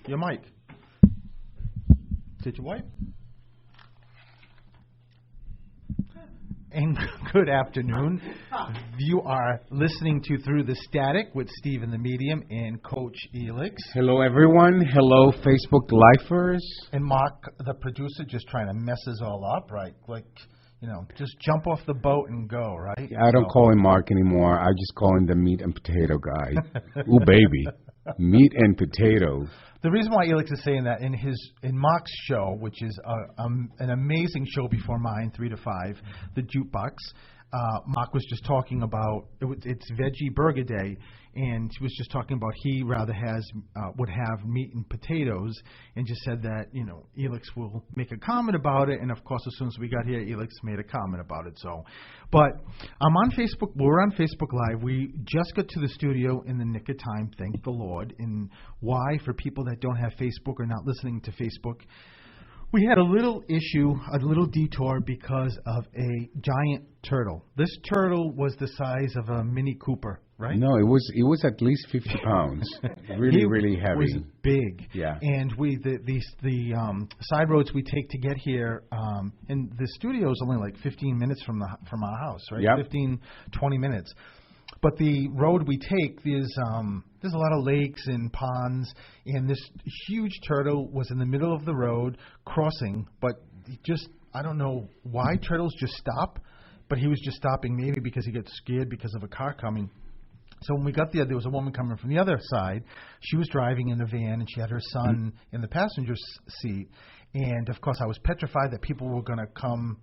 Your mic. Did you wipe? And good afternoon. You are listening to Through the Static with Steve and the Medium and Coach Elix. Hello, everyone. Hello, Facebook lifers. And Mark, the producer, just trying to mess us all up, right? Like, you know, just jump off the boat and go, right? I don't call him Mark anymore. I just call him the meat and potato guy. Ooh, baby. Meat and potatoes. The reason why Elix is saying that in Mark's show, which is an amazing show before mine, 3 to 5, the Jukebox, Mark was just talking about it's Veggie Burger Day, and he was just talking about he rather would have meat and potatoes, and just said that Elix will make a comment about it, and of course as soon as we got here, Elix made a comment about it. So, but I'm on Facebook. We're on Facebook Live. We just got to the studio in the nick of time, thank the Lord. And why? For people that don't have Facebook or not listening to Facebook, we had a little issue, a little detour because of a giant turtle. This turtle was the size of a Mini Cooper, right? No, it was at least 50 pounds. Really heavy. It was big. Yeah. And the side roads we take to get here, and the studio is only like 15 minutes from our house, right? Yep. 15, 20 minutes. But the road we take, there's a lot of lakes and ponds, and this huge turtle was in the middle of the road crossing, but I don't know why turtles just stop, but he was just stopping maybe because he gets scared because of a car coming. So when we got there was a woman coming from the other side. She was driving in the van, and she had her son in the passenger seat. And, of course, I was petrified that people were going to come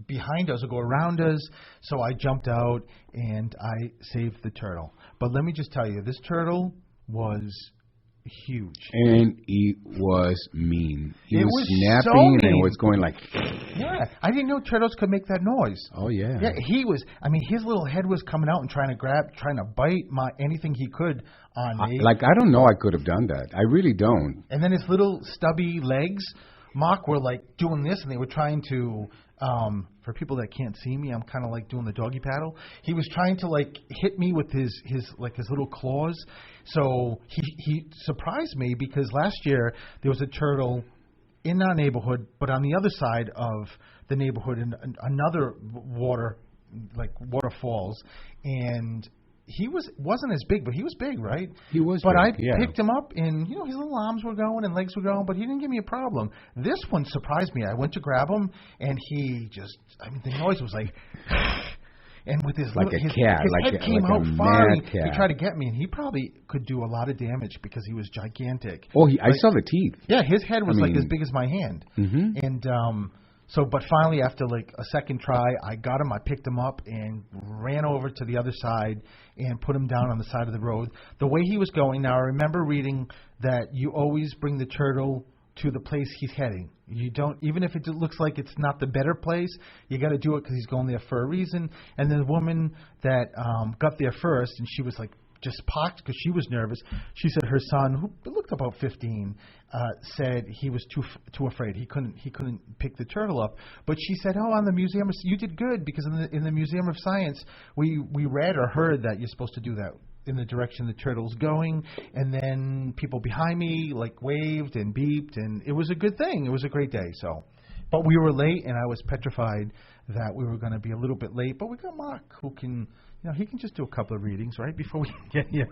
behind us or go around us, so I jumped out and I saved the turtle. But let me just tell you, this turtle was huge. And it was mean. He was so snapping mean. And it was going like... Yeah, I didn't know turtles could make that noise. Oh, yeah. Yeah, his little head was coming out and trying to bite anything he could on me. I don't know I could have done that. I really don't. And then his little stubby legs, Mark, were like doing this, and they were trying to... for people that can't see me, I'm kind of like doing the doggy paddle. He was trying to like hit me with his little claws. So he surprised me because last year there was a turtle in our neighborhood, but on the other side of the neighborhood in another waterfalls, and he wasn't as big, but he was big, right? He was but big, I picked him up, and his little arms were going and legs were going, but he didn't give me a problem. This one surprised me. I went to grab him, and he just, the noise was like, and with his like little, a cat, his head came like out a far. mad cat. He tried to get me, and he probably could do a lot of damage because he was gigantic. Oh, I saw the teeth. Yeah, his head was like as big as my hand, and but finally, after like a second try, I got him. I picked him up and ran over to the other side and put him down on the side of the road. The way he was going, now I remember reading that you always bring the turtle to the place he's heading. You don't, even if it looks like it's not the better place, you got to do it because he's going there for a reason. And the woman that got there first, and she was like just pocked because she was nervous. She said her son, who looked about 15, said he was too afraid. He couldn't pick the turtle up. But she said, "Oh, on the Museum, you did good because in the Museum of Science, we read or heard that you're supposed to do that in the direction the turtle's going." And then people behind me like waved and beeped, and it was a good thing. It was a great day. So, but we were late, and I was petrified that we were going to be a little bit late. But we got Mark, who can. He can just do a couple of readings, right, before we get here.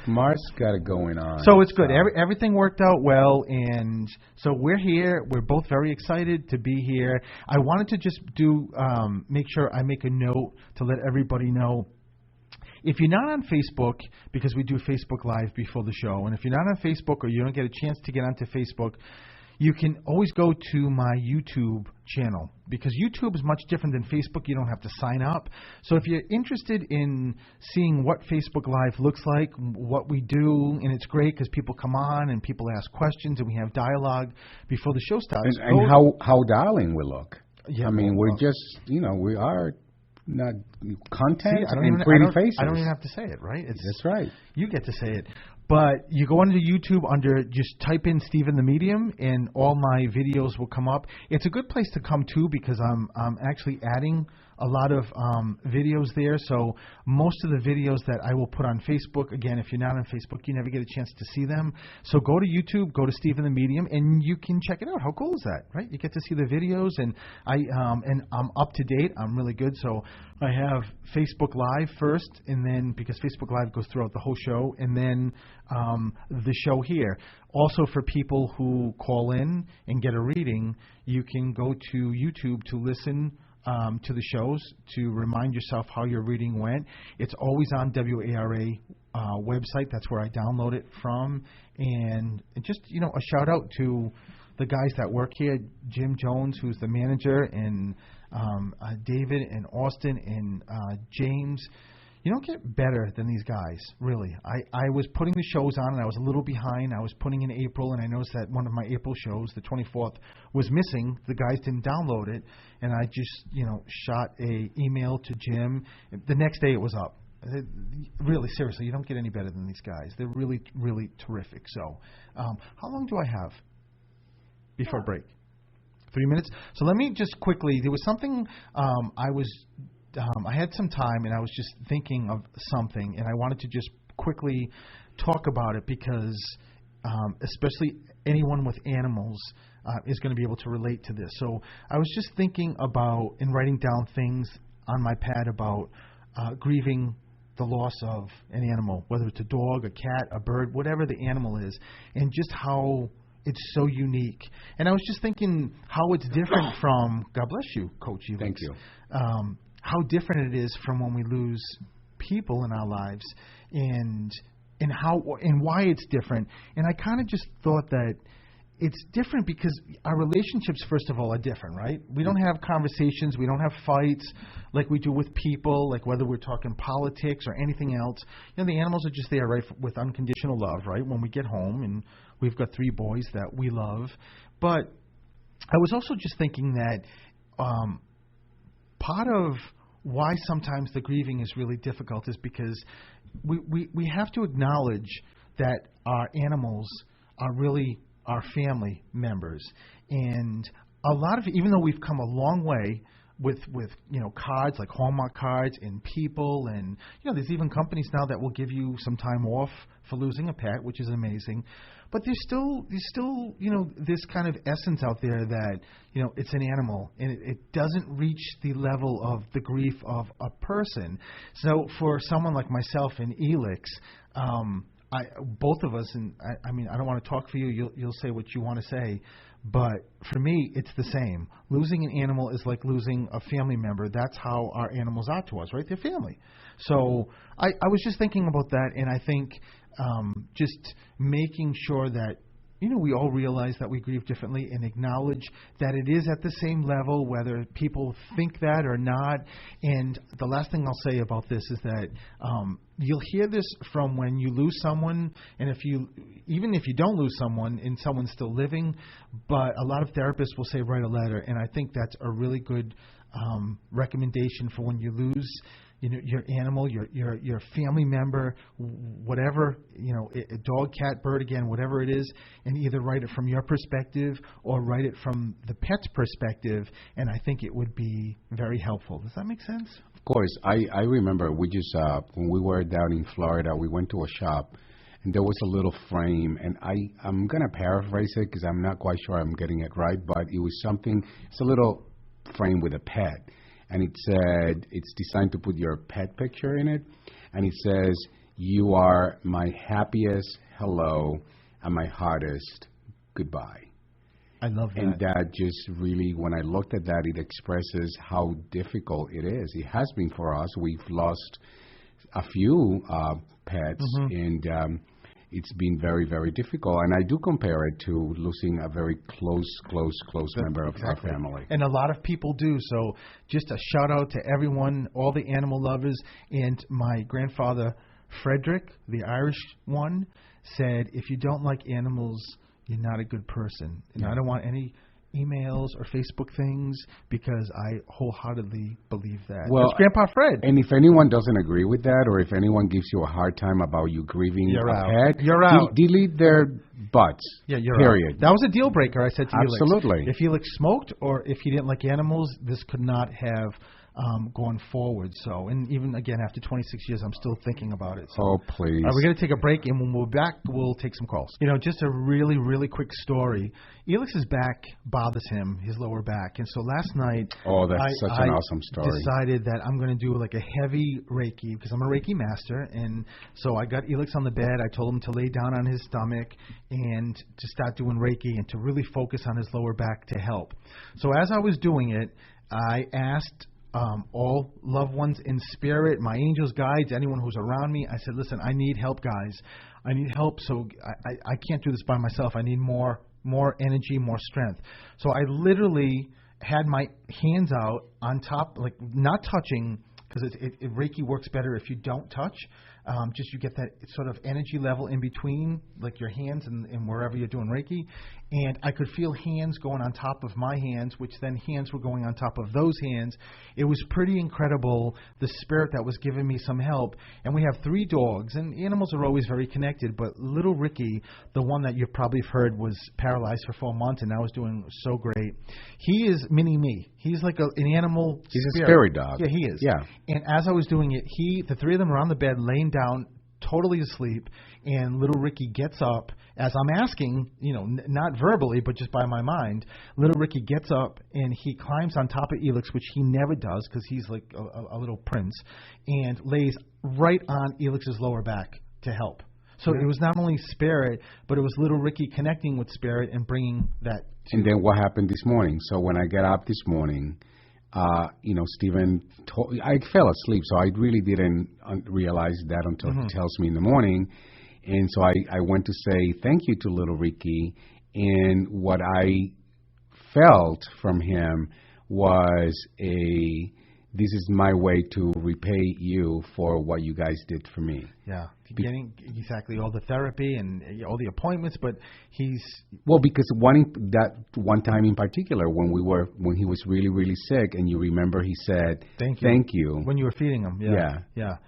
Mark's got it going on. So it's good. Everything worked out well, and so we're here. We're both very excited to be here. I wanted to just make sure I make a note to let everybody know. If you're not on Facebook, because we do Facebook Live before the show, and if you're not on Facebook or you don't get a chance to get onto Facebook, you can always go to my YouTube channel because YouTube is much different than Facebook. You don't have to sign up. So if you're interested in seeing what Facebook Live looks like, what we do, and it's great because people come on and people ask questions and we have dialogue before the show starts. And how darling we look. Yeah, we're just, we are not content and pretty faces. I don't even have to say it, right? That's right. You get to say it. But you go onto YouTube just type in Steve and the Medium, and all my videos will come up. It's a good place to come to because I'm actually adding a lot of videos there. So most of the videos that I will put on Facebook, again, if you're not on Facebook, you never get a chance to see them. So go to YouTube, go to Stephen the Medium, and you can check it out. How cool is that, right? You get to see the videos, and I'm up to date. I'm really good. So I have Facebook Live first, and then because Facebook Live goes throughout the whole show, and then the show here. Also, for people who call in and get a reading, you can go to YouTube to listen to the shows, to remind yourself how your reading went. It's always on WARA website. That's where I download it from. And just, a shout out to the guys that work here, Jim Jones, who's the manager, and David and Austin and James. You don't get better than these guys, really. I was putting the shows on, and I was a little behind. I was putting in April, and I noticed that one of my April shows, the 24th, was missing. The guys didn't download it, and I just, shot a email to Jim. The next day it was up. Really, seriously, you don't get any better than these guys. They're really, really terrific. So how long do I have before break? 3 minutes? So let me just quickly, there was something I had some time, and I was just thinking of something, and I wanted to just quickly talk about it because especially anyone with animals is going to be able to relate to this. So I was just thinking about and writing down things on my pad about grieving the loss of an animal, whether it's a dog, a cat, a bird, whatever the animal is, and just how it's so unique. And I was just thinking how it's different from, God bless you, Coach Elix. Thank you. How different it is from when we lose people in our lives, and why it's different. And I kind of just thought that it's different because our relationships, first of all, are different, right? We don't have conversations. We don't have fights like we do with people, like whether we're talking politics or anything else. The animals are just there, right, with unconditional love, right, when we get home. And we've got 3 boys that we love. But I was also just thinking that part of why sometimes the grieving is really difficult is because we have to acknowledge that our animals are really our family members. And a lot of, even though we've come a long way with cards like Hallmark cards and people, and there's even companies now that will give you some time off for losing a pet, which is amazing. But there's still this kind of essence out there that it's an animal, and it doesn't reach the level of the grief of a person. So for someone like myself and Elix, both of us, and I mean, I don't want to talk for you. You'll say what you want to say. But for me, it's the same. Losing an animal is like losing a family member. That's how our animals are to us, right? They're family. So I was just thinking about that, and I think just making sure that we all realize that we grieve differently and acknowledge that it is at the same level, whether people think that or not. And the last thing I'll say about this is that you'll hear this from when you lose someone, and even if you don't lose someone and someone's still living, but a lot of therapists will say write a letter, and I think that's a really good recommendation for when you lose your animal, your family member, whatever, a dog, cat, bird, again, whatever it is, and either write it from your perspective or write it from the pet's perspective, and I think it would be very helpful. Does that make sense? Of course. I remember we just, when we were down in Florida, we went to a shop, and there was a little frame, and I'm going to paraphrase it because I'm not quite sure I'm getting it right, but it was something, it's a little frame with a pet. And it said, it's designed to put your pet picture in it. And it says, you are my happiest hello and my hardest goodbye. I love that. And that just really, when I looked at that, it expresses how difficult it is. It has been for us. We've lost a few pets, and it's been very, very difficult. And I do compare it to losing a very close member of our family. And a lot of people do. So just a shout out to everyone, all the animal lovers. And my grandfather, Frederick, the Irish one, said, if you don't like animals, you're not a good person. And I don't want any emails or Facebook things because I wholeheartedly believe that. Well, that's Grandpa Fred. And if anyone doesn't agree with that, or if anyone gives you a hard time about you grieving a pet, you're out. Delete their butts. Yeah, you're period. Out. That was a deal breaker, I said to Absolutely. Elix. If Elix smoked or if he didn't like animals, this could not have going forward. So, and even again after 26 years, I'm still thinking about it. So. Oh, please. We're going to take a break, and when we're back, we'll take some calls. Just a really, really quick story. Elix's back bothers him, his lower back, and so last night, that's such an awesome story. Decided that I'm going to do like a heavy Reiki because I'm a Reiki master, and so I got Elix on the bed. I told him to lay down on his stomach and to start doing Reiki and to really focus on his lower back to help. So as I was doing it, I asked all loved ones in spirit, my angels, guides, anyone who's around me. I said, listen, I need help, guys. I need help, so I can't do this by myself. I need more energy, more strength. So I literally had my hands out on top, like not touching, because Reiki works better if you don't touch. Just you get that sort of energy level in between, like your hands and wherever you're doing Reiki. And I could feel hands going on top of my hands, which then hands were going on top of those hands. It was pretty incredible, the spirit that was giving me some help. And we have 3 dogs, and animals are always very connected. But little Ricky, the one that you've probably heard was paralyzed for 4 months and now is doing so great. He is mini me. He's like an animal He's spirit. a spirit dog. Yeah, he is. Yeah. And as I was doing it, the 3 of them are on the bed, laying down, totally asleep, and little Ricky gets up as I'm asking, not verbally, but just by my mind. Little Ricky gets up and he climbs on top of Elix, which he never does because he's like a little prince, and lays right on Elix's lower back to help. So it was not only spirit, but it was little Ricky connecting with spirit and bringing that to. And then what happened this morning? So when I got up this morning, Stephen, I fell asleep, so I really didn't realize that until he tells me in the morning. And so I went to say thank you to little Ricky, and what I felt from him was this is my way to repay you for what you guys did for me. Yeah, getting exactly all the therapy and all the appointments, but because that one time in particular when he was really, really sick, and you remember he said thank you when you were feeding him. Yeah.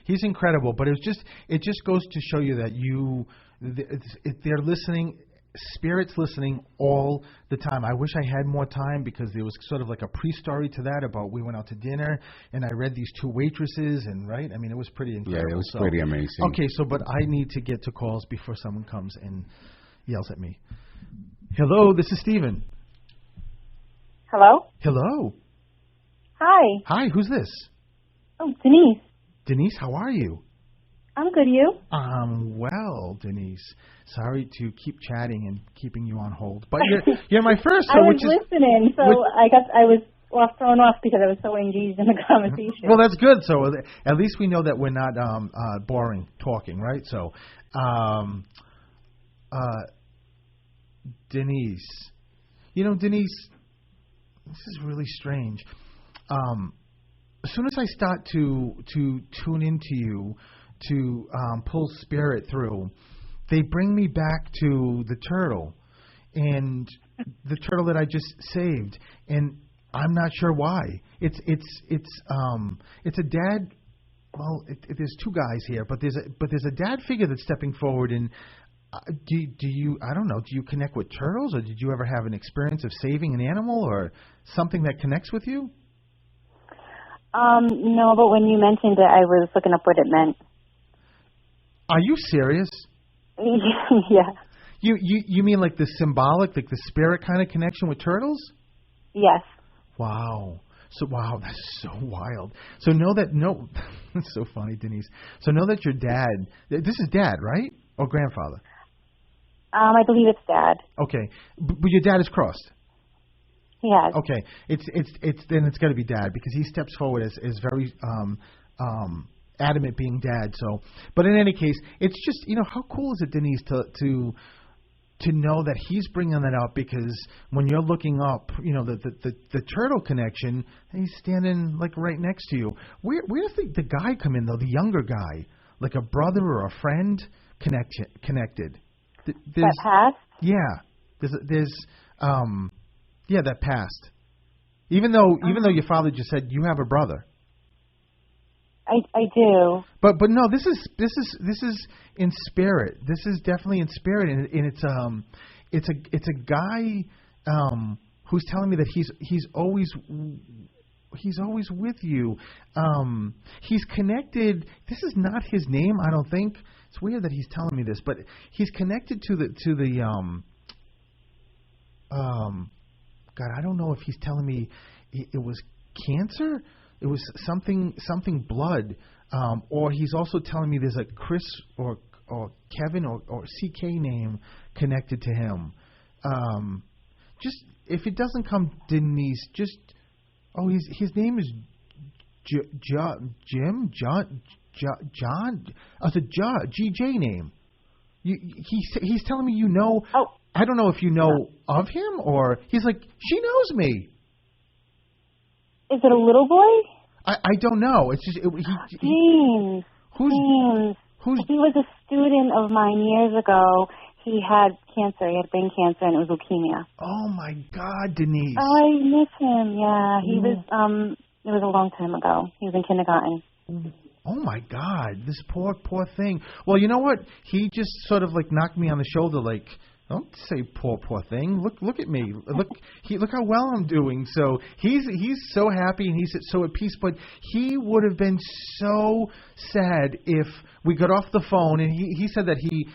He's incredible, but it just goes to show you that they're listening. Spirit's listening all the time. I wish I had more time because there was sort of like a pre-story to that about we went out to dinner and I read these 2 waitresses and right. I mean, it was pretty incredible. Yeah, it was pretty amazing. Okay, but I need to get to calls before someone comes and yells at me. Hello, this is Stephen. Hello? Hello. Hi, who's this? Oh, Denise. Denise, how are you? I'm good, you? Well, Denise. Sorry to keep chatting and keeping you on hold, but you're my first. I was listening, so I was thrown off because I was so engaged in the conversation. Well, that's good. So at least we know that we're not boring talking, right? So, Denise, Denise, this is really strange. As soon as I start to tune into you, to pull spirit through, they bring me back to the turtle, and the turtle that I just saved, and I'm not sure why. It's a dad. Well, there's 2 guys here, but there's a dad figure that's stepping forward. And do you? I don't know. Do you connect with turtles, or did you ever have an experience of saving an animal or something that connects with you? No, but when you mentioned it, I was looking up what it meant. Are you serious? Yeah. You mean like the symbolic, like the spirit kind of connection with turtles? Yes. Wow. That's so wild. So that's so funny, Denise. So know that your dad, this is dad, right? Or grandfather? I believe it's dad. Okay. But your dad is crossed? He has. Okay. Then it's got to be dad because he steps forward as very adamant being dad. So, but in any case, it's just how cool is it, Denise, to know that he's bringing that up, because when you're looking up, the turtle connection, he's standing like right next to you. Where does the guy come in though? The younger guy, like a brother or a friend connected. That passed. Yeah. That passed. Even though your father just said you have a brother. I do. But no, this is in spirit. This is definitely in spirit, and it's a guy who's telling me that he's always always with you. He's connected. This is not his name, I don't think. It's weird that he's telling me this, but he's connected to the God, I don't know if he's telling me it was cancer. It was something blood, or he's also telling me there's a Chris or Kevin or CK name connected to him. Just if it doesn't come Denise, just his name is Jim John. It's a GJ name. He's telling me you know. Oh. I don't know if you know of him, or he's like, she knows me. Is it a little boy? I don't know. It's just James. Who's? He was a student of mine years ago. He had cancer. He had brain cancer, and it was leukemia. Oh my God, Denise. Oh, I miss him. Yeah, he was. It was a long time ago. He was in kindergarten. Oh my God, this poor thing. Well, you know what? He just sort of like knocked me on the shoulder, like, don't say poor thing. Look at me. Look how well I'm doing. So he's so happy and he's so at peace. But he would have been so sad if we got off the phone and he said that he.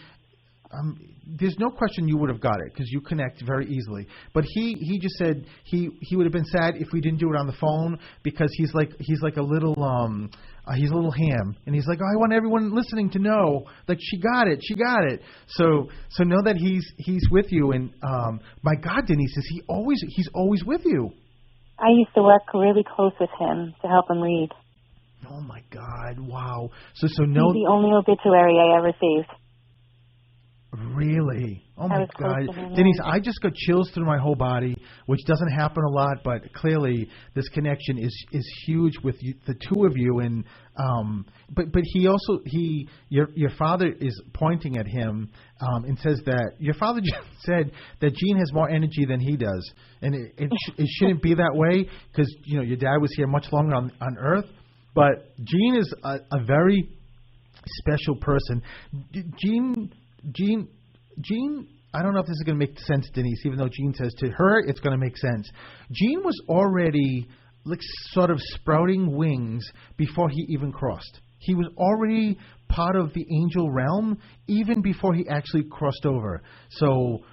There's no question you would have got it because you connect very easily. But he just said he would have been sad if we didn't do it on the phone because he's like a little he's a little ham and he's like, oh, I want everyone listening to know like she got it. So know that he's with you and my God, Denise, he's always with you. I used to work really close with him to help him read. Oh my God! Wow. So know he's the only obituary I ever saved. Really? Oh my God. Denise, I just got chills through my whole body, which doesn't happen a lot, but clearly this connection is huge with you, the two of you. And but he also your father is pointing at him and says that your father just said that Gene has more energy than he does, and it shouldn't be that way because your dad was here much longer on Earth, but Gene is a very special person. Gene, I don't know if this is going to make sense, Denise, even though Gene says to her it's going to make sense. Gene was already like sort of sprouting wings before he even crossed. He was already part of the angel realm even before he actually crossed over. So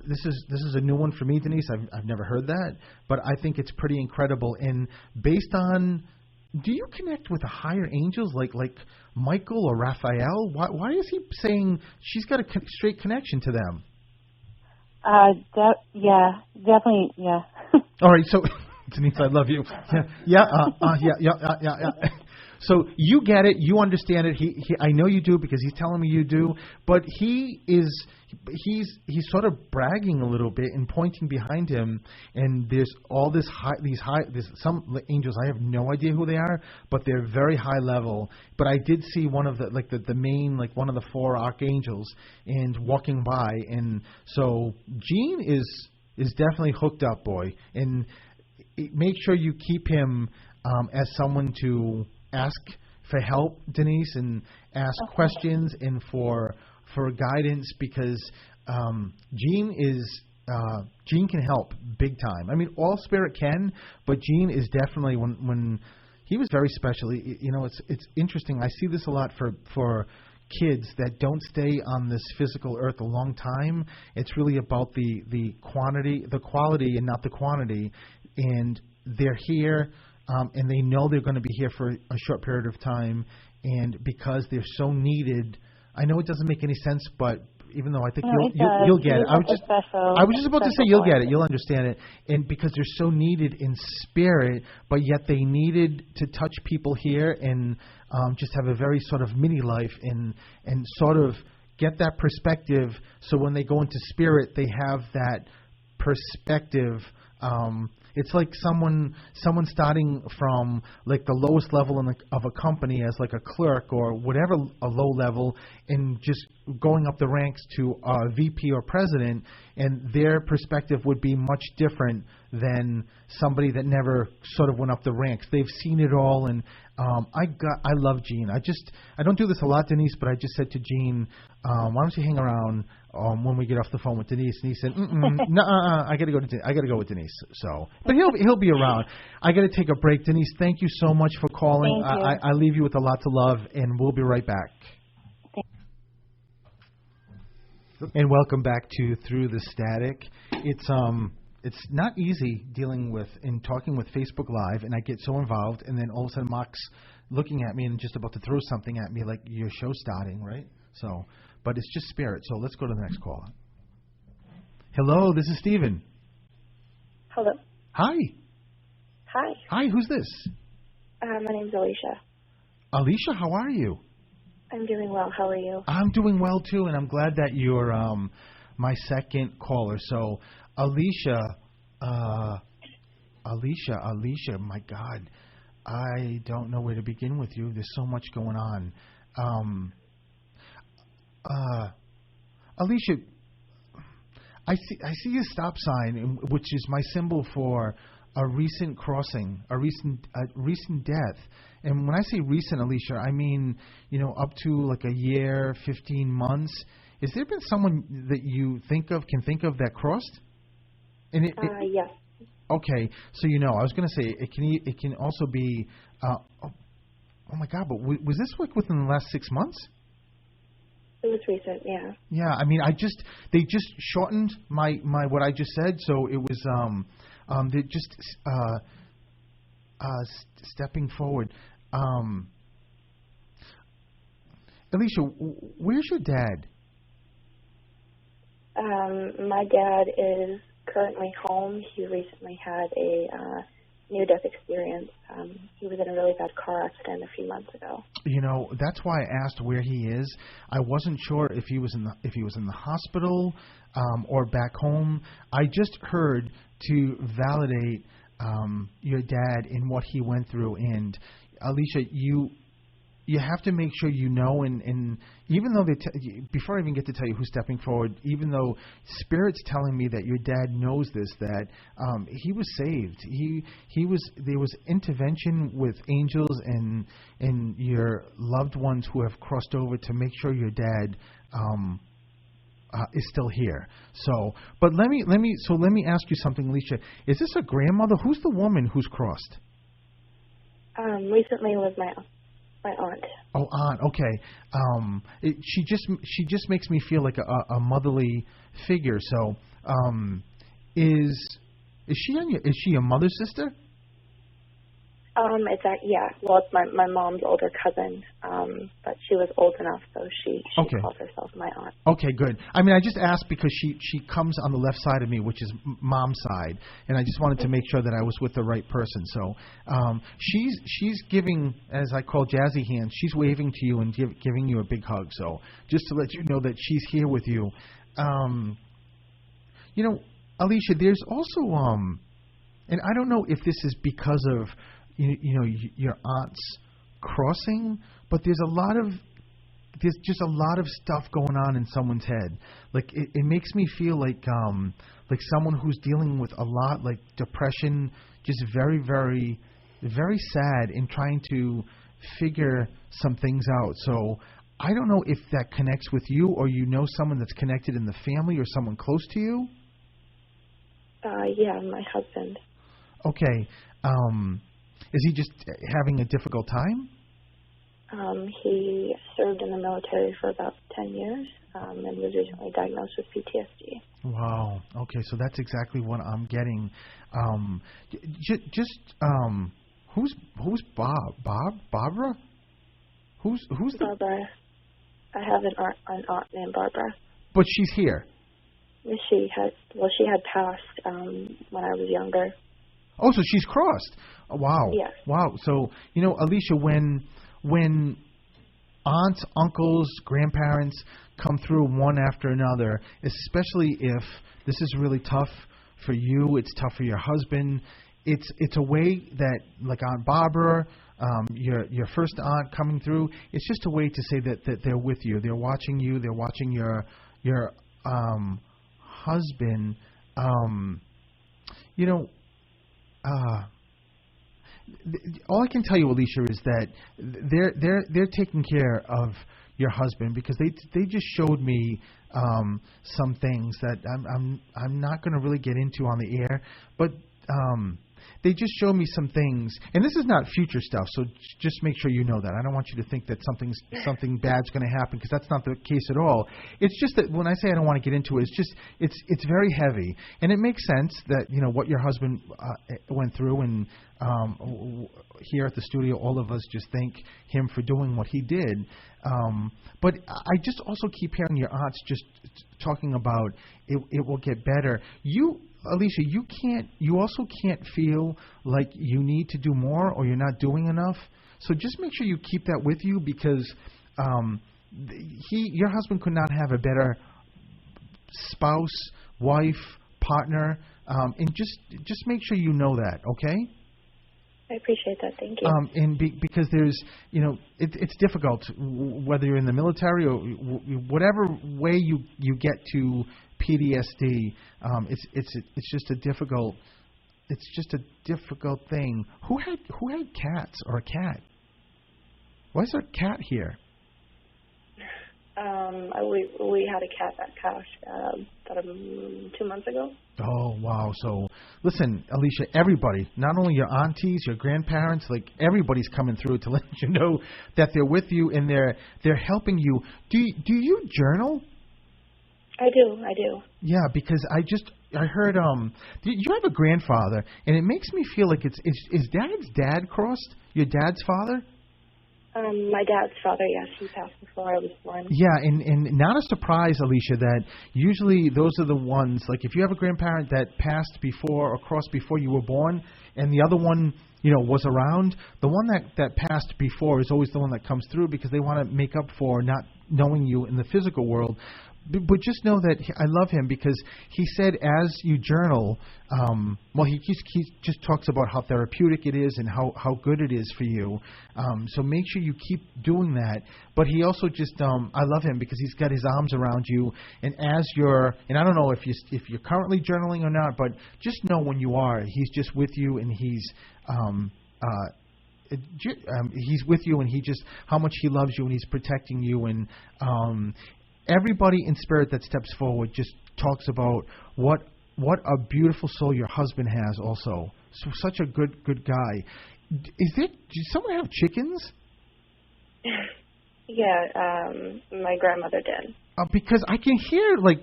this is a new one for me, Denise. I've never heard that, but I think it's pretty incredible. And based on, do you connect with the higher angels like Michael or Raphael? Why is he saying she's got a straight connection to them? Yeah, definitely, yeah. All right, so Denise, I love you. Yeah. So you get it, you understand it. He I know you do because he's telling me you do. But he's sort of bragging a little bit and pointing behind him. And there's all there's some angels. I have no idea who they are, but they're very high level. But I did see one of the main one of the four archangels and walking by. And so Gene is definitely hooked up, boy. And make sure you keep him as someone to ask for help, Denise, and ask questions and for guidance because Gene can help big time. I mean, all spirit can, but Gene is definitely when he was very special. It's interesting. I see this a lot for kids that don't stay on this physical earth a long time. It's really about the quality, and not the quantity. And they're here. And they know they're going to be here for a short period of time, and because they're so needed, I know it doesn't make any sense, but even though I think you'll get it, I was just about to say you'll get it, you'll understand it, and because they're so needed in spirit, but yet they needed to touch people here and just have a very sort of mini life and sort of get that perspective, so when they go into spirit, they have that perspective. It's like someone starting from like the lowest level of a company as like a clerk or whatever, a low level, and just going up the ranks to a VP or president, and their perspective would be much different than somebody that never sort of went up the ranks. They've seen it all, and I love Gene. I don't do this a lot, Denise, but I just said to Gene, why don't you hang around when we get off the phone with Denise? And he said, I got to go with Denise. So, but he'll be around. I got to take a break. Denise, thank you so much for calling. Thank you. I leave you with a lot to love, and we'll be right back. And welcome back to Through the Static. It's not easy dealing with and talking with Facebook Live, and I get so involved, and then all of a sudden Mock's looking at me and just about to throw something at me like your show's starting, right? So, but it's just spirit. So let's go to the next caller. Hello, this is Steven. Hello. Hi. Hi. Hi, who's this? My name's Alicia. Alicia, how are you? I'm doing well. How are you? I'm doing well, too, and I'm glad that you're my second caller. So, Alicia, my God, I don't know where to begin with you. There's so much going on. Alicia, I see a stop sign, which is my symbol for a recent crossing, a recent death. And when I say recent, Alicia, I mean, up to like a year, 15 months. Has there been someone that you can think of that crossed? And yes. Okay, so I was going to say it can also be. Oh my God! But was this like within the last 6 months? It was recent, yeah. Yeah, I mean, they just shortened my what I just said, so it was they just stepping forward. Alicia, where's your dad? My dad is currently home. He recently had a near-death experience. He was in a really bad car accident a few months ago. That's why I asked where he is. I wasn't sure if he was in the hospital or back home. I just heard to validate your dad in what he went through. And Alicia, you have to make sure and even though before I even get to tell you who's stepping forward, even though Spirit's telling me that your dad knows this, that he was saved. There was intervention with angels and your loved ones who have crossed over to make sure your dad is still here. So, but let me ask you something, Alicia. Is this a grandmother? Who's the woman who's crossed? Recently it was my aunt. Oh, aunt. Okay. She just makes me feel like a motherly figure. So, is she your mother's sister? It's my mom's older cousin, but she was old enough, so she calls herself my aunt. Okay, good. I mean, I just asked because she comes on the left side of me, which is mom's side, and I just wanted to make sure that I was with the right person. So she's giving, as I call jazzy hands, she's waving to you and giving you a big hug. So just to let you know that she's here with you. Alicia, there's also and I don't know if this is because of your aunt's crossing, but there's just a lot of stuff going on in someone's head. Like it makes me feel like someone who's dealing with a lot, like depression, just very, very, very sad and trying to figure some things out. So I don't know if that connects with you, or someone that's connected in the family or someone close to you. Yeah, my husband. Okay. Is he just having a difficult time? He served in the military for about 10 years and was recently diagnosed with PTSD. Wow. Okay, so that's exactly what I'm getting. Who's Bob? Barbara? Who's Barbara? I have an aunt named Barbara. But she's here. She had passed when I was younger. Oh, so she's crossed. Oh, wow. Yes. Wow. So, Alicia, when aunts, uncles, grandparents come through one after another, especially if this is really tough for you, it's tough for your husband, it's a way that, like Aunt Barbara, your first aunt coming through, it's just a way to say that they're with you. They're watching you. They're watching your husband. all I can tell you, Alicia, is that they're taking care of your husband, because they just showed me some things that I'm not going to really get into on the air, but they just showed me some things, and this is not future stuff, so just make sure you know that. I don't want you to think that something bad's going to happen, because that's not the case at all. It's just that when I say I don't want to get into it, it's very heavy, and it makes sense that what your husband went through, and here at the studio, all of us just thank him for doing what he did. But I just also keep hearing your aunts just talking about it will get better. Alicia, you also can't feel like you need to do more or you're not doing enough. So just make sure you keep that with you, because your husband could not have a better spouse, wife, partner, and just make sure you know that, okay? I appreciate that. Thank you. And because there's, it's difficult, whether you're in the military or whatever way you get to PTSD. It's just a difficult thing. Who had cats or a cat? Why is there a cat here? We had a cat that passed about 2 months ago. Oh, wow. So, listen, Alicia, everybody, not only your aunties, your grandparents, like everybody's coming through to let you know that they're with you and they're helping you. Do you journal? I do. Yeah, because I heard you have a grandfather, and it makes me feel like is Dad's dad crossed? Your dad's father? My dad's father, yes, he passed before I was born. Yeah, and not a surprise, Alicia, that usually those are the ones, like if you have a grandparent that passed before or crossed before you were born, and the other one, was around, the one that passed before is always the one that comes through, because they want to make up for not knowing you in the physical world. But just know that I love him, because he said as you journal, he just talks about how therapeutic it is and how good it is for you. So make sure you keep doing that. But he also just, I love him because he's got his arms around you. And and I don't know if you're currently journaling or not, but just know when you are, he's just with you, and he's with you, and how much he loves you, and he's protecting you, and everybody in spirit that steps forward just talks about what a beautiful soul your husband has also. So such a good guy. Did someone have chickens? Yeah, my grandmother did. Because I can hear like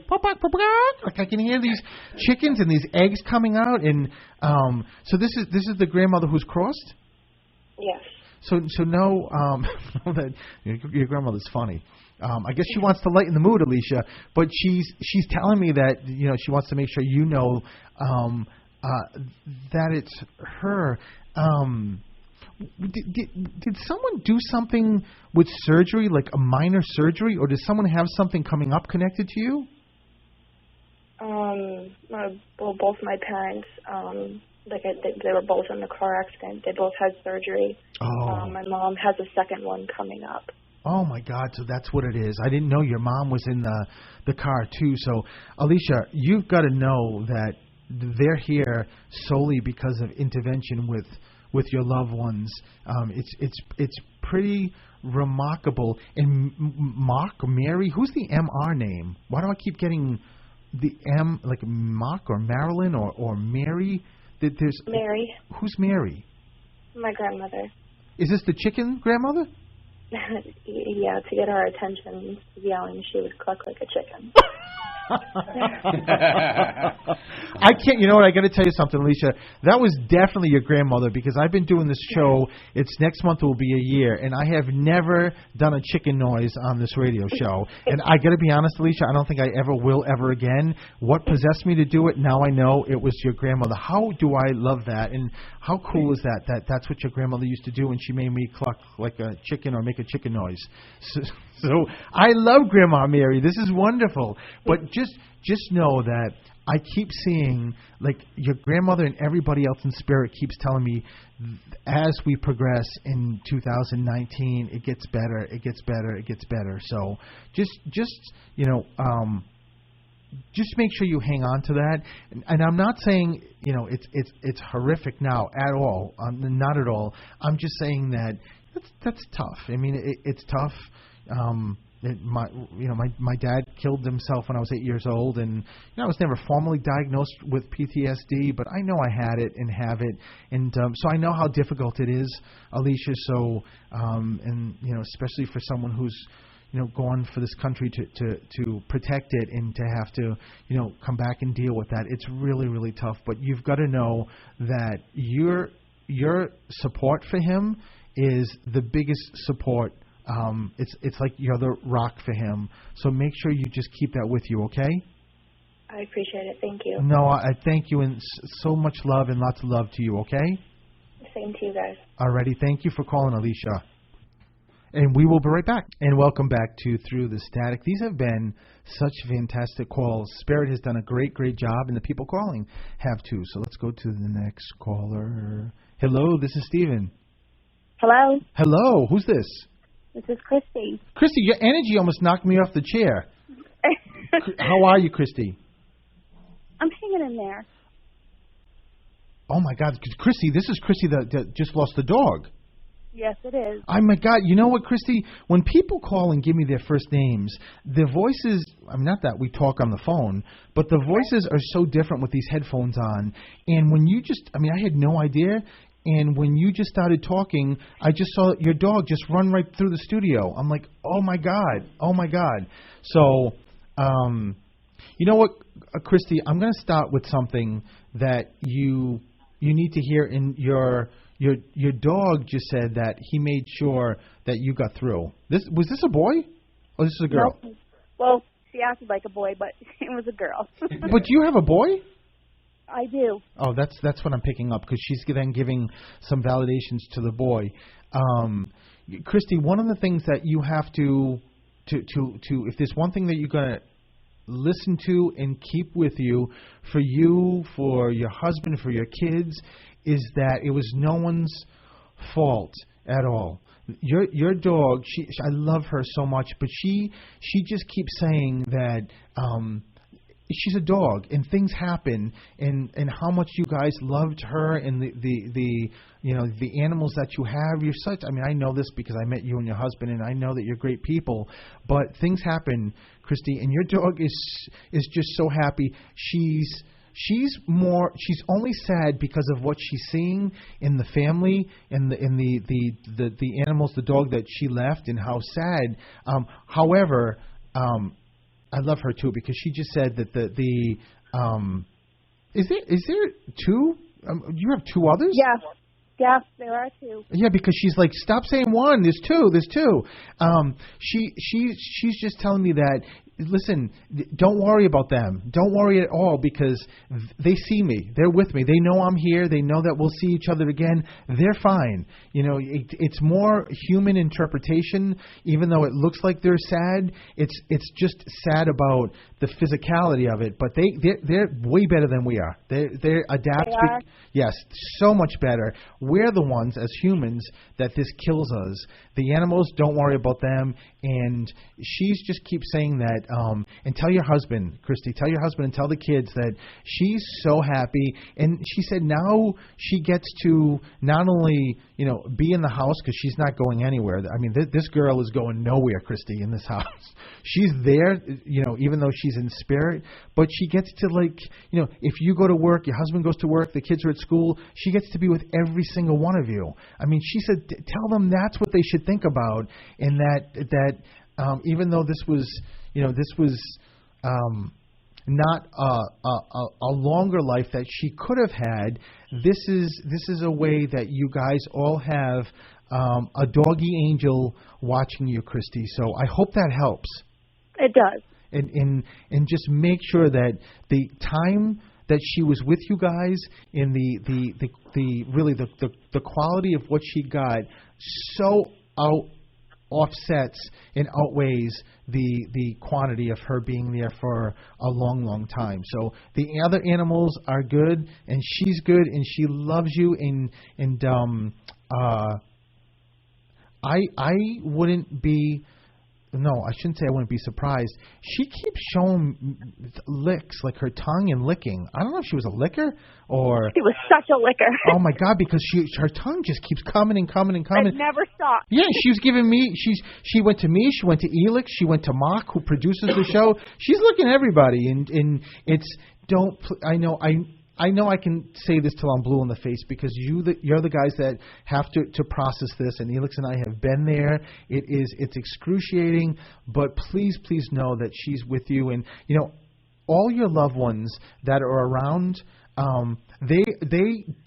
I can hear these chickens and these eggs coming out, and so this is the grandmother who's crossed? Yes. So know that your grandmother's funny. I guess she wants to lighten the mood, Alicia, but she's telling me that she wants to make sure that it's her. Did someone do something with surgery, like a minor surgery, or does someone have something coming up connected to you? Well, both my parents, they were both in a car accident. They both had surgery. Oh. My mom has a second one coming up. Oh, my God, so that's what it is. I didn't know your mom was in the car, too. So, Alicia, you've got to know that they're here solely because of intervention with your loved ones. It's pretty remarkable. And Mary, who's the MR name? Why do I keep getting the M, like Mark or Marilyn or Mary? There's Mary. Who's Mary? My grandmother. Is this the chicken grandmother? Yeah, to get our attention, yelling, she would cluck like a chicken. I can't. You know what? I got to tell you something, Alicia. That was definitely your grandmother, because I've been doing this show. It's next month will be a year, and I have never done a chicken noise on this radio show. And I got to be honest, Alicia. I don't think I ever will ever again. What possessed me to do it? Now I know it was your grandmother. How do I love that? And how cool is that? That's what your grandmother used to do, and she made me cluck like a chicken or make a chicken noise. So I love Grandma Mary. This is wonderful. But just know that I keep seeing, like, your grandmother and everybody else in spirit keeps telling me, as we progress in 2019, it gets better, it gets better, it gets better. So just just make sure you hang on to that. And I'm not saying, it's horrific now at all. Not at all. I'm just saying that that's tough. I mean, it's tough. My dad killed himself when I was 8 years old, and I was never formally diagnosed with PTSD, but I know I had it and have it, and so I know how difficult it is, Alicia. So, especially for someone who's gone for this country to protect it and to have to come back and deal with that, it's really, really tough. But you've got to know that your support for him is the biggest support. It's like you're the rock for him. So make sure you just keep that with you, okay? I appreciate it. Thank you. No, I thank you, and so much love and lots of love to you, okay? Same to you guys. Alrighty, thank you for calling, Alicia. And we will be right back. And welcome back to Through the Static. These have been such fantastic calls. Spirit has done a great, great job, and the people calling have too. So let's go to the next caller. Hello, this is Steven. Hello, Hello, who's this? this is Christy. Christy, your energy almost knocked me off the chair. How are you, Christy? I'm hanging in there. Oh, my God. Christy, this is Christy that just lost the dog. Yes, it is. Oh, my God. You know what, Christy? When people call and give me their first names, their voices, not that we talk on the phone, but the voices are so different with these headphones on. And when you just, I had no idea. And when you just started talking, I just saw your dog just run right through the studio. I'm like, oh, my God. Oh, my God. So, you know what, Christy? I'm going to start with something that you need to hear. In your dog just said that he made sure that you got through. Was this a boy or this is a girl? No. Well, she acted like a boy, but it was a girl. But do you have a boy? I do. Oh, that's what I'm picking up, because she's then giving some validations to the boy. Christy, one of the things that you have to if there's one thing that you're going to listen to and keep with you, for your husband, for your kids, is that it was no one's fault at all. Your dog, I love her so much, but she just keeps saying that she's a dog and things happen, and how much you guys loved her and the animals that you have. You're such, I know this because I met you and your husband, and I know that you're great people, but things happen, Christy, and your dog is just so happy. She's only sad because of what she's seeing in the family and the animals, the dog that she left, and how sad. However, I love her too, because she just said that is there two? You have two others? Yes, there are two. Yeah, because she's like, stop saying one. There's two. She's just telling me that, listen, don't worry about them. Don't worry at all, because they see me. They're with me. They know I'm here. They know that we'll see each other again. They're fine. It's more human interpretation. Even though it looks like they're sad, it's just sad about the physicality of it. But they're way better than we are. They're adapt. They are? Yes, so much better. We're the ones as humans that this kills us. The animals, don't worry about them. And she's just keeps saying that. And tell your husband, Christy, tell your husband and tell the kids that she's so happy. And she said now she gets to not only, be in the house, because she's not going anywhere. This girl is going nowhere, Christy, in this house. She's there, even though she's in spirit. But she gets to, if you go to work, your husband goes to work, the kids are at school, she gets to be with every single one of you. She said, tell them that's what they should think about, and that even though this was not a longer life that she could have had, this is a way that you guys all have a doggy angel watching you, Christy. So I hope that helps. It does. And just make sure that the time that she was with you guys, in the quality of what she got, so offsets and outweighs the quantity of her being there for a long, long time. So the other animals are good, and she's good, and she loves you, and I wouldn't be no, I shouldn't say I wouldn't be surprised. She keeps showing licks, like her tongue and licking. I don't know if she was a licker or... She was such a licker. Oh, my God, because her tongue just keeps coming and coming and coming. It never stopped. Yeah, she was giving me... She went to me, she went to Elix, she went to Mark, who produces the show. She's looking at everybody, and it's... I know I can say this till I'm blue in the face because you're the guys that have to process this, and Elix and I have been there. It's excruciating, but please know that she's with you, and all your loved ones that are around, they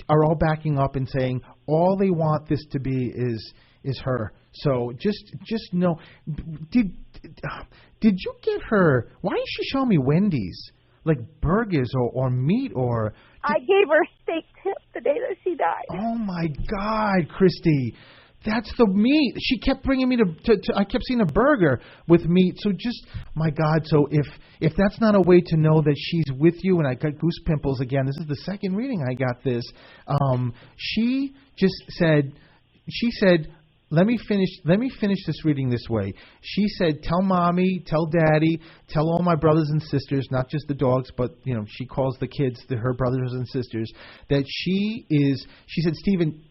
are all backing up and saying all they want this to be is her. So just know, did you get her? Why didn't she show me Wendy's? Like burgers or meat or... I gave her a steak tip the day that she died. Oh, my God, Christy. That's the meat. She kept bringing me to I kept seeing a burger with meat. So just, my God, so if that's not a way to know that she's with you, and I got goose pimples again. This is the second reading I got this. She said, let me finish this reading this way. She said, tell Mommy, tell Daddy, tell all my brothers and sisters, not just the dogs, but, she calls the kids her brothers and sisters, that she said, Stephen,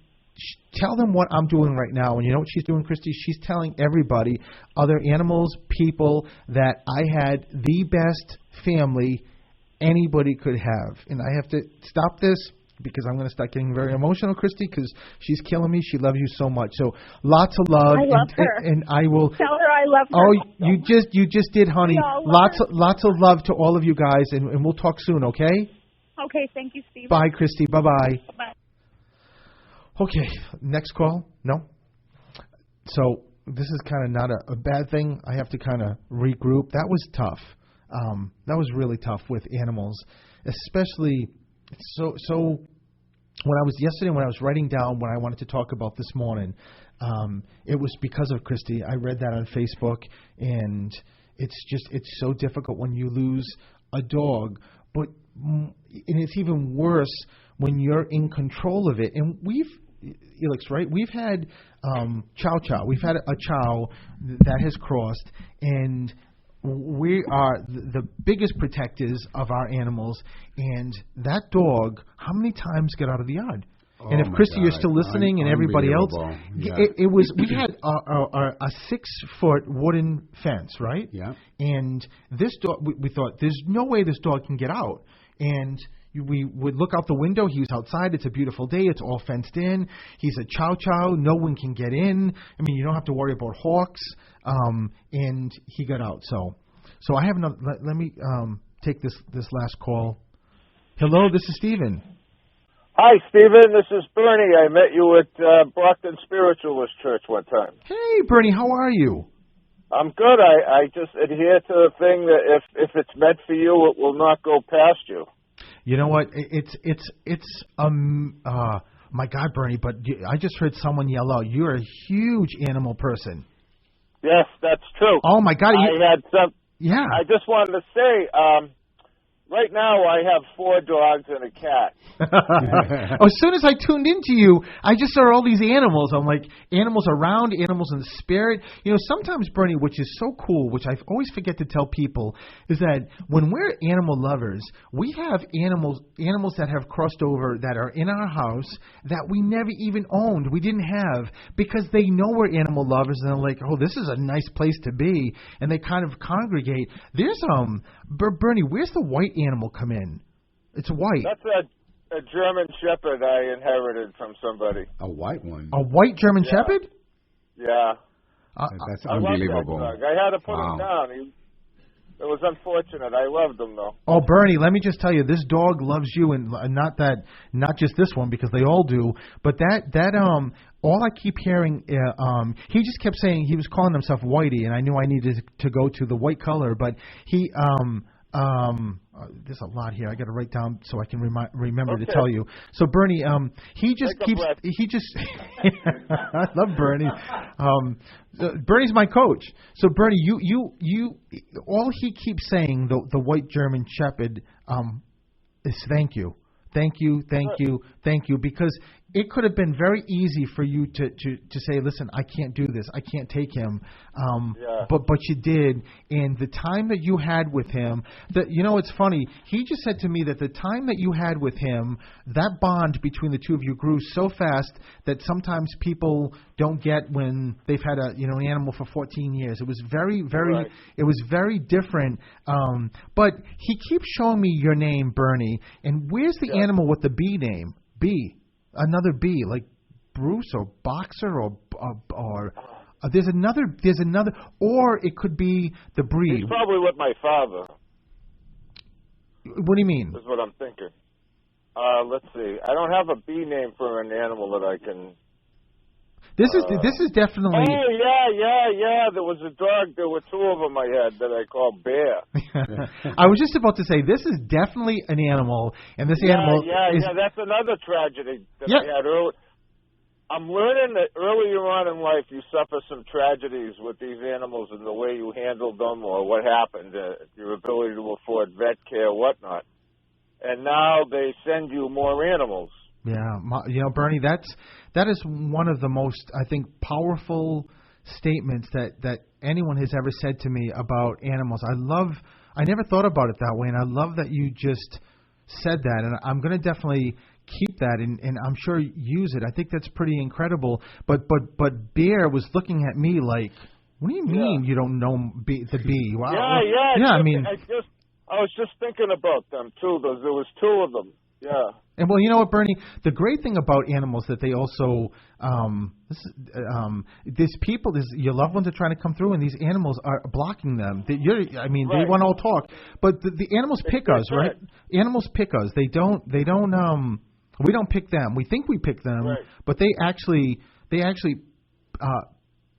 tell them what I'm doing right now. And you know what she's doing, Christy? She's telling everybody, other animals, people, that I had the best family anybody could have. And I have to stop this, because I'm going to start getting very emotional, Christy, because she's killing me. She loves you so much. So lots of love. I love her. And I will... Tell her I love her. Oh, you just did, honey. Lots of love to all of you guys, and we'll talk soon, okay? Okay, thank you, Steve. Bye, Christy. Bye-bye. Bye. Okay, next call. No? So this is kind of not a bad thing. I have to kind of regroup. That was tough. That was really tough with animals, especially... So when I was writing down what I wanted to talk about this morning, it was because of Christy. I read that on Facebook, and it's so difficult when you lose a dog, and it's even worse when you're in control of it. And Elix, right? We've had Chow Chow. We've had a Chow that has crossed, and we are the biggest protectors of our animals, and that dog, how many times got out of the yard? Oh, and if Christy, you're still listening, and everybody else, yeah. We had a 6-foot wooden fence, right? Yeah. And this dog, we thought, there's no way this dog can get out. And we would look out the window. He was outside. It's a beautiful day. It's all fenced in. He's a Chow Chow. No one can get in. I mean, you don't have to worry about hawks. And he got out. So I have another. Let me take this last call. Hello, this is Stephen. Hi, Stephen. This is Bernie. I met you at Brockton Spiritualist Church one time. Hey, Bernie. How are you? I'm good. I just adhere to the thing that if it's meant for you, it will not go past you. You know what? It's my God, Bernie, but I just heard someone yell out, you're a huge animal person. Yes, that's true. Oh, my God. Yeah. I just wanted to say, right now I have 4 dogs and a cat. As soon as I tuned into you, I just saw all these animals. I'm like, animals around, animals in the spirit. Sometimes, Bernie, which is so cool, which I always forget to tell people, is that when we're animal lovers, we have animals that have crossed over that are in our house that we never even owned. We didn't have, because they know we're animal lovers, and they're like, oh, this is a nice place to be, and they kind of congregate. There's Bernie, where's the white animal come in? It's white. That's a German Shepherd I inherited from somebody. A white one? A white German Shepherd? Yeah. That's I unbelievable. Loved that dog. I had to put him down. It was unfortunate. I loved him, though. Oh, Bernie, let me just tell you, this dog loves you, and not just this one, because they all do, but all I keep hearing, he just kept saying, he was calling himself Whitey, and I knew I needed to go to the white color, but he, there's a lot here. I got to write down so I can remember to tell you. So Bernie, he just I love Bernie. Bernie's my coach. So Bernie, you all he keeps saying, the white German Shepherd, is thank you, because it could have been very easy for you to say, listen, I can't do this. I can't take him. But you did. And the time that you had with him, it's funny. He just said to me that the time that you had with him, that bond between the two of you grew so fast that sometimes people don't get when they've had an animal for 14 years. It was very, very, it was very different. But he keeps showing me your name, Bernie. And where's the animal with the B name? B. Another B, like Bruce or Boxer or there's another, or it could be the breed. He's probably with my father. What do you mean? That's what I'm thinking. Let's see. I don't have a B name for an animal that I can. This is definitely. Oh yeah. There was a dog. There were two of them I had that I called Bear. I was just about to say this is definitely an animal, and this animal. Yeah. That's another tragedy that I had early. I'm learning that earlier on in life you suffer some tragedies with these animals and the way you handled them or what happened, your ability to afford vet care, whatnot. And now they send you more animals. Yeah, Bernie, that is one of the most, I think, powerful statements that anyone has ever said to me about animals. I never thought about it that way, and I love that you just said that, and I'm going to definitely keep that and I'm sure use it. I think that's pretty incredible. But Bear was looking at me like, what do you mean you don't know the bee? Wow. Yeah. I was just thinking about them too. There was two of them. Yeah. And well, you know what, Bernie? The great thing about animals that they also, these people, your loved ones are trying to come through, and these animals are blocking them. They want to all talk, but the animals pick us, right? Animals pick us. They don't. We don't pick them. We think we pick them, but they actually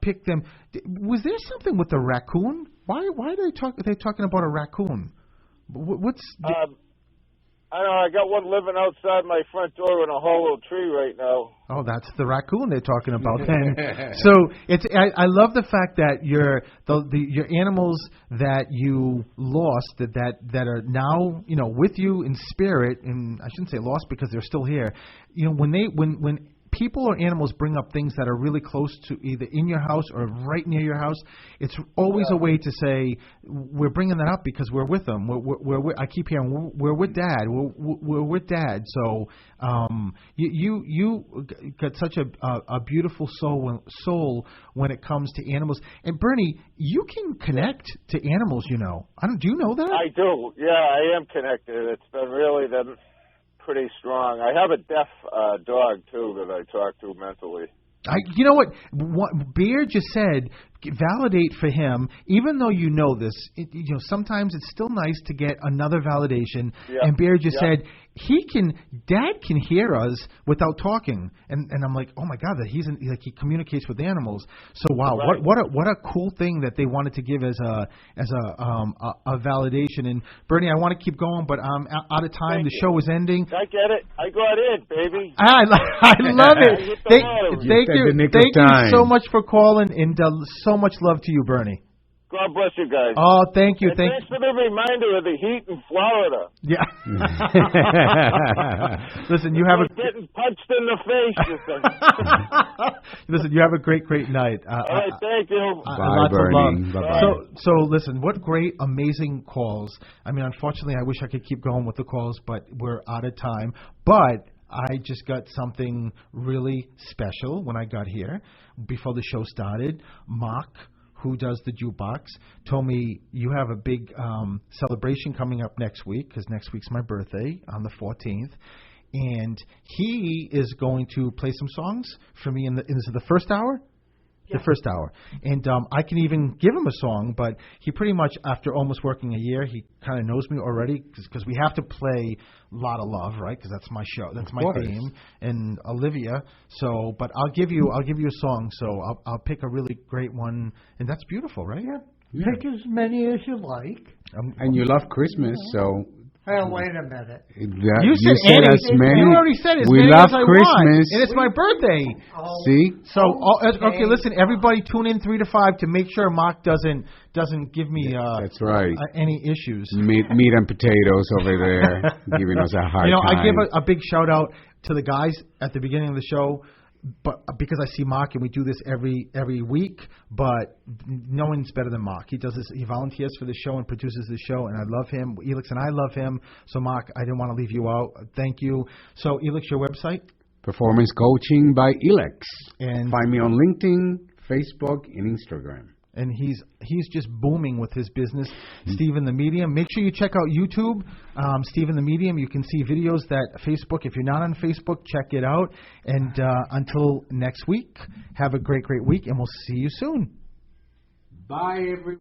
pick them. Was there something with the raccoon? Why are they talking about a raccoon? What's I don't know. I got one living outside my front door in a hollow tree right now. Oh, that's the raccoon they're talking about then. So I love the fact that your animals that you lost that are now with you in spirit, and I shouldn't say lost because they're still here. When people or animals bring up things that are really close to either in your house or right near your house, it's always a way to say we're bringing that up because we're with them. I keep hearing we're with Dad. We're with Dad. So you got such a beautiful soul when it comes to animals. And Bernie, you can connect to animals. Do you know that? I do. Yeah, I am connected. It's been really pretty strong. I have a deaf dog too that I talk to mentally. You know what Bear just said, validate for him, even though you know this, sometimes it's still nice to get another validation. Yep. And Bear just said, Dad can hear us without talking. And I'm like, oh my God, that he communicates with animals. So wow, what a cool thing that they wanted to give as a validation. And Bernie, I want to keep going, but I'm out of time. The show is ending. I get it. I got in, baby. I love it. Thank you so much for calling, and so much love to you, Bernie. God bless you guys. Oh, thank you. And thanks for the reminder of the heat in Florida. Yeah. Listen, you have getting punched in the face. Listen, you have a great night. All right, thank you. Bye, Bernie. Bye-bye. So listen, what great, amazing calls. I mean, unfortunately, I wish I could keep going with the calls, but we're out of time. But I just got something really special when I got here. Before the show started, Mark, who does the jukebox, told me you have a big celebration coming up next week, because next week's my birthday on the 14th. And he is going to play some songs for me in the first hour? Yeah. The first hour. And I can even give him a song, but he pretty much, after almost working a year, he kind of knows me already, because we have to play Lotta Love, right? Because that's my show, that's my theme, and Olivia. So, but I'll give you a song. So I'll pick a really great one, and that's beautiful, right? Yeah. Pick as many as you like. And you love Christmas, so Oh, wait a minute. You said as many. You already said as we many love as I Christmas. want, and it's my birthday. See? So okay, listen, everybody, tune in 3 to 5 to make sure Mark doesn't give me that's right. Any issues. Meat and potatoes over there, giving us a hard time. I give a big shout out to the guys at the beginning of the show. But because I see Mark and we do this every week, but no one's better than Mark. He does this. He volunteers for the show and produces the show, and I love him. Elix and I love him. So Mark, I didn't want to leave you out. Thank you. So Elix, your website? Performance Coaching by Elix. And find me on LinkedIn, Facebook, and Instagram. And he's just booming with his business. Steven the Medium. Make sure you check out YouTube. Steven the Medium. You can see videos that Facebook. If you're not on Facebook, check it out. And until next week, have a great week, and we'll see you soon. Bye, everyone.